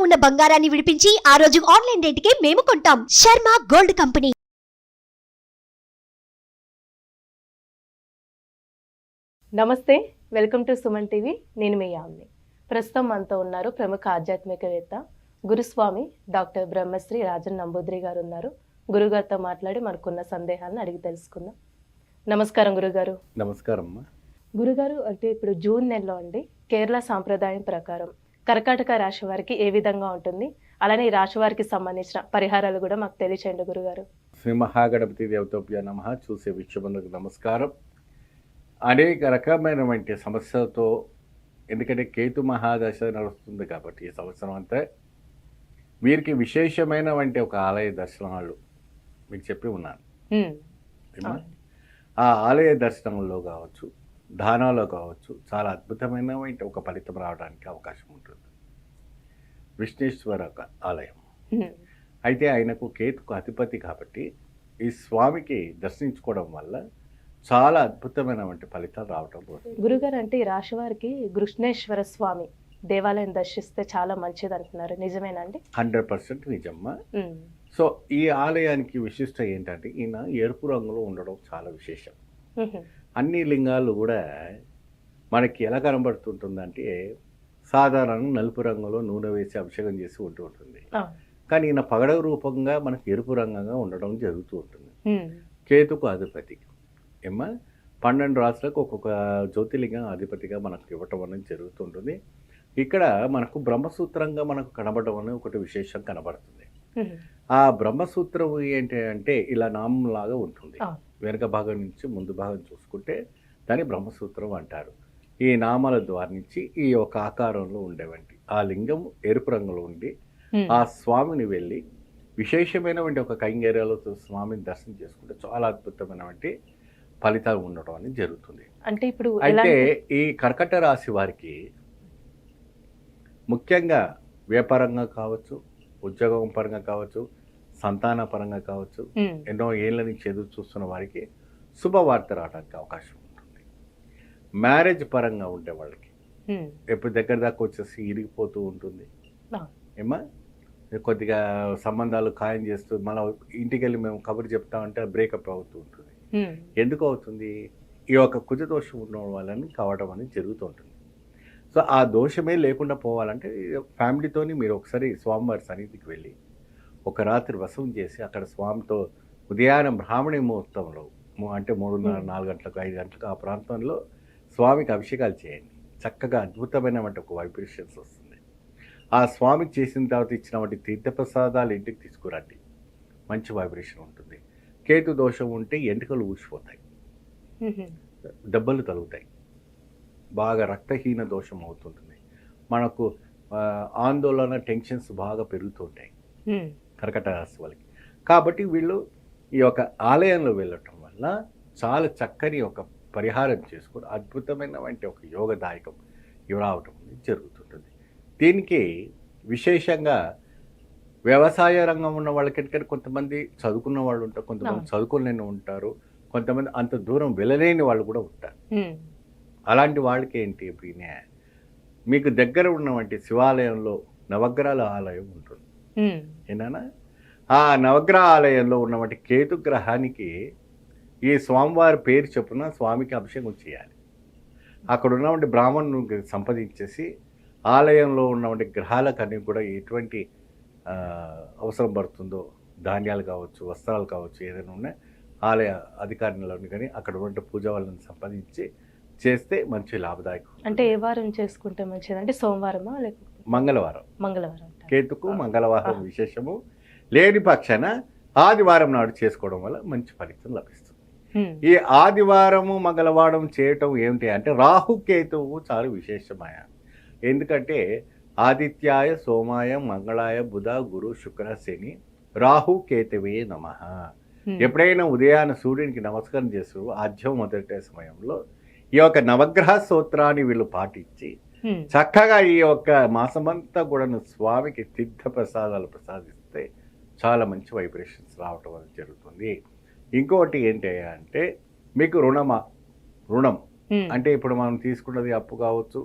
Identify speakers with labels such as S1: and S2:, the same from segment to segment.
S1: ఉన్న బంగారాన్ని విడిపించి ఆ రోజు ఆన్లైన్ రేటుకే మేము కొంటాం. Sharma gold company.
S2: నమస్తే, వెల్కమ్ టు సుమన్ టీవీ. నేను మీ యామ్ని. ప్రస్తుతం మనతో ఉన్నారు ప్రముఖ ఆధ్యాత్మికవేత్త గురుస్వామి డాక్టర్ బ్రహ్మశ్రీ రాజన్ నంబూద్రి గారు ఉన్నారు. గురుగారితో మాట్లాడి మనకున్న సందేహాలను అడిగి తెలుసుకుందాం. నమస్కారం గురుగారు.
S3: నమస్కారం అమ్మా.
S2: గురుగారు, అంటే ఇప్పుడు జూన్ నెలలో అండి, కేరళ సాంప్రదాయం ప్రకారం కర్కాటక రాశి వారికి ఏ విధంగా ఉంటుంది, అలానే ఈ రాశి వారికి సంబంధించిన పరిహారాలు కూడా మాకు తెలియచేయండి గురుగారు.
S3: శ్రీ మహాగణపతి దేవతోభ్య నమః. చూసే విశ్వబంధుకు నమస్కారం. అనేక రకమైనటువంటి సమస్యలతో, ఎందుకంటే కేతు మహాదశ నడుస్తుంది కాబట్టి ఈ సంవత్సరం అంతా వీరికి విశేషమైనటువంటి ఒక ఆలయ దర్శనాలు మీకు చెప్పి ఉన్నాను. ఆ ఆలయ దర్శనంలో కావచ్చు, దానాలో కావచ్చు, చాలా అద్భుతమైనటువంటి ఒక ఫలితం రావడానికి అవకాశం ఉంటుంది. విష్ణేశ్వర ఆలయం అయితే ఆయనకు కేతుకు అధిపతి కాబట్టి ఈ స్వామికి దర్శించుకోవడం వల్ల చాలా అద్భుతమైనటువంటి ఫలితాలు రావటం.
S2: గురుగారు, అంటే ఈ రాశి వారికి కృష్ణేశ్వర స్వామి దేవాలయం దర్శిస్తే చాలా మంచిది అంటున్నారు, నిజమేనండి?
S3: 100% నిజమ్మా. సో ఈ ఆలయానికి విశిష్ట ఏంటంటే ఈయన ఎరుపు రంగులో ఉండడం చాలా విశేషం. అన్ని లింగాలు కూడా మనకి ఎలా కనబడుతుంటుందంటే సాధారణంగా నలుపు రంగులో నూనె వేసి అభిషేకం చేసి ఉంటూ ఉంటుంది. కానీ ఈయన పగడ రూపంగా మనకి ఎరుపు రంగంగా ఉండడం జరుగుతూ ఉంటుంది. కేతుకు అధిపతి ఏమా 12 రాశులకు ఒక్కొక్క జ్యోతిలింగం అధిపతిగా మనకు ఇవ్వటం అనేది జరుగుతుంటుంది. ఇక్కడ మనకు బ్రహ్మసూత్రంగా మనకు కనబడడం అనేది ఒకటి విశేషం కనబడుతుంది. ఆ బ్రహ్మసూత్రం ఏంటి అంటే ఇలా నామంలాగా ఉంటుంది. వెనుక భాగం నుంచి ముందు భాగం చూసుకుంటే దాన్ని బ్రహ్మసూత్రం అంటారు. ఈ నామాల ద్వారా నుంచి ఈ ఒక ఆకారంలో ఉండేవంటి ఆ లింగం ఎరుపు రంగులో ఉండి ఆ స్వామిని వెళ్ళి విశేషమైనటువంటి ఒక కైంగర్యాలో స్వామిని దర్శనం చేసుకుంటే చాలా అద్భుతమైనటువంటి ఫలితాలు ఉండడం అనేది జరుగుతుంది.
S2: అంటే ఇప్పుడు
S3: అయితే ఈ కర్కట రాశి వారికి ముఖ్యంగా వ్యాపారంగా కావచ్చు, ఉద్యోగం పరంగా కావచ్చు, సంతాన పరంగా కావచ్చు, ఎన్నో ఏళ్ళ నుంచి ఎదురు చూస్తున్న వారికి శుభవార్త రావడానికి అవకాశం ఉంటుంది. మ్యారేజ్ పరంగా ఉండే వాళ్ళకి ఎప్పుడు దగ్గర దాకా వచ్చేసి ఇరిగిపోతూ ఉంటుంది ఏమా, కొద్దిగా సంబంధాలు ఖాయం చేస్తూ మళ్ళీ ఇంటికి వెళ్ళి మేము కబురు చెప్తామంటే ఫ్రేకప్ అవుతూ ఉంటుంది. ఎందుకు అవుతుంది? ఈ యొక్క కుజ దోషం ఉన్న వాళ్ళని కావడం అనేది జరుగుతుంటుంది. సో ఆ దోషమే లేకుండా పోవాలంటే ఫ్యామిలీతోని మీరు ఒకసారి స్వామివారి సన్నిధికి వెళ్ళి ఒక రాత్రి వసం చేసి అక్కడ స్వామితో ఉదయాన్నం బ్రాహ్మణి ముహూర్తంలో అంటే 3:30, 4 గంటలకు, 5 గంటలకు ఆ ప్రాంతంలో స్వామికి అభిషేకాలు చేయండి. చక్కగా అద్భుతమైనటువంటి ఒక వైబ్రేషన్స్ వస్తుంది. ఆ స్వామికి చేసిన తర్వాత ఇచ్చినటువంటి తీర్థప్రసాదాలు ఇంటికి తీసుకురండి, మంచి వైబ్రేషన్ ఉంటుంది. కేతు దోషం ఉంటే ఎంటుకలు ఊసిపోతాయి, దెబ్బలు తగులుతాయి, బాగా రక్తహీన దోషం అవుతుంటుంది. మనకు ఆందోళన, టెన్షన్స్ బాగా పెరుగుతుంటాయి కర్కట రాశి వాళ్ళకి. కాబట్టి వీళ్ళు ఈ యొక్క ఆలయంలో వెళ్ళటం వల్ల చాలా చక్కని ఒక పరిహారం చేసుకుని అద్భుతమైనటువంటి ఒక యోగదాయకం రావటం జరుగుతుంటుంది. దీనికి విశేషంగా వ్యవసాయ రంగం ఉన్న వాళ్ళకి కొంతమంది చదువుకున్న వాళ్ళు ఉంటారు, కొంతమంది చదువుకోలేని ఉంటారు, కొంతమంది అంత దూరం వెళ్ళలేని వాళ్ళు కూడా ఉంటారు. అలాంటి వాళ్ళకి ఏంటి, ఇప్పుడు మీకు దగ్గర ఉన్నటువంటి శివాలయంలో నవగ్రహాల ఆలయం ఉంటుంది ఏనా, ఆ నవగ్రహ ఆలయంలో ఉన్నటువంటి కేతు గ్రహానికి ఈ స్వామివారి పేరు చొప్పున స్వామికి అభిషేకం చేయాలి. అక్కడ ఉన్నటువంటి బ్రాహ్మణుని సంపాదించేసి ఆలయంలో ఉన్నటువంటి గ్రహాలకన్నీ కూడా ఎటువంటి అవసరం పడుతుందో, ధాన్యాలు కావచ్చు, వస్త్రాలు కావచ్చు, ఏదైనా ఉన్నాయి ఆలయ అధికారులను కానీ అక్కడ ఉన్న పూజ వాళ్ళని సంపాదించి చేస్తే మంచి లాభదాయకం.
S2: అంటే ఏ వారం చేసుకుంటే మంచిది? అంటే సోమవారమా లేకపోతే
S3: మంగళవారం?
S2: మంగళవారం
S3: కేతుకు మంగళవారం విశేషము, లేని పక్షాన ఆదివారం నాడు చేసుకోవడం వల్ల మంచి ఫలితం లభిస్తుంది. ఈ ఆదివారము మంగళవారం చేయటం ఏమిటి అంటే రాహుకేతువు చాలా విశేషమైన. ఎందుకంటే ఆదిత్యాయ, సోమాయ, మంగళాయ, బుధ, గురు, శుక్ర, శని, రాహు కేతువే నమః. ఎప్పుడైనా ఉదయాన్న సూర్యునికి నమస్కారం చేస్తూ ఆద్యం మొదటి సమయంలో ఈ యొక్క నవగ్రహ స్తోత్రాన్ని వీళ్ళు పాటించి చక్కగా ఈ యొక్క మాసమంతా కూడా స్వామికి తీర్థ ప్రసాదాలు ప్రసాదిస్తే చాలా మంచి వైబ్రేషన్స్ రావటం అనేది జరుగుతుంది. ఇంకోటి ఏంటి అంటే మీకు రుణం అంటే ఇప్పుడు మనం తీసుకున్నది అప్పు కావచ్చు,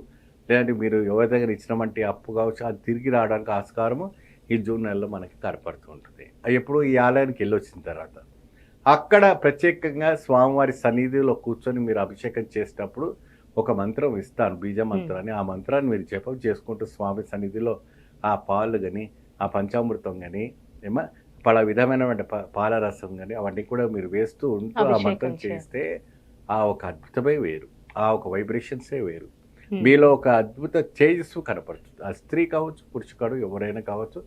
S3: లేదంటే మీరు ఎవరి దగ్గర ఇచ్చినామంటే అప్పు కావచ్చు, అది తిరిగి రావడానికి ఆస్కారము ఈ జూన్ నెలలో మనకి కనపడుతూ ఉంటుంది. ఎప్పుడు ఈ ఆలయానికి వెళ్ళి వచ్చిన తర్వాత అక్కడ ప్రత్యేకంగా స్వామివారి సన్నిధిలో కూర్చొని మీరు అభిషేకం చేసేటప్పుడు ఒక మంత్రం ఇస్తాను, బీజ మంత్రాన్ని. ఆ మంత్రాన్ని మీరు జపం చేసుకుంటూ స్వామి సన్నిధిలో ఆ పాలు కానీ, ఆ పంచామృతం కానీ, పల విధమైనటువంటి పాలరసం కానీ అవన్నీ కూడా మీరు వేస్తూ ఉంటూ ఆ మంత్రం చేస్తే ఆ ఒక అద్భుతమే వేరు, ఆ ఒక వైబ్రేషన్సే వేరు. మీలో ఒక అద్భుత తేజస్సు కనపడుతుంది. ఆ స్త్రీ కావచ్చు, పురుషుడు ఎవరైనా కావచ్చు,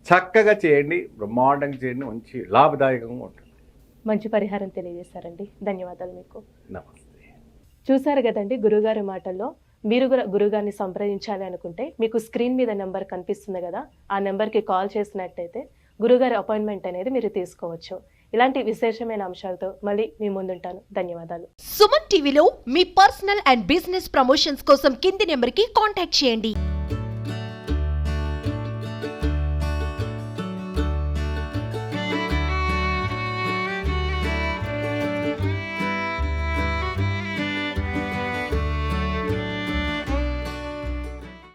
S3: చక్కగా చేయండి, బ్రహ్మాండంగా చేయండి, మంచి లాభదాయకంగా ఉంటుంది.
S2: మంచి పరిహారం తెలియజేశారండి, ధన్యవాదాలు మీకు.
S3: నమస్తే.
S2: చూసారు కదండి గురుగారి మాటల్లో. మీరు కూడా గురుగారిని సంప్రదించాలి అనుకుంటే మీకు స్క్రీన్ మీద నెంబర్ కనిపిస్తుంది కదా, ఆ నెంబర్కి కాల్ చేసినట్టయితే గురుగారి అపాయింట్మెంట్ అనేది మీరు తీసుకోవచ్చు. ఇలాంటి విశేషమైన అంశాలతో మళ్ళీ మీ ముందుంటాను. ధన్యవాదాలు.
S1: సుమన్ టీవీలో మీ పర్సనల్ అండ్ బిజినెస్ ప్రమోషన్స్ కోసం కింది నెంబర్కి కాంటాక్ట్ చేయండి.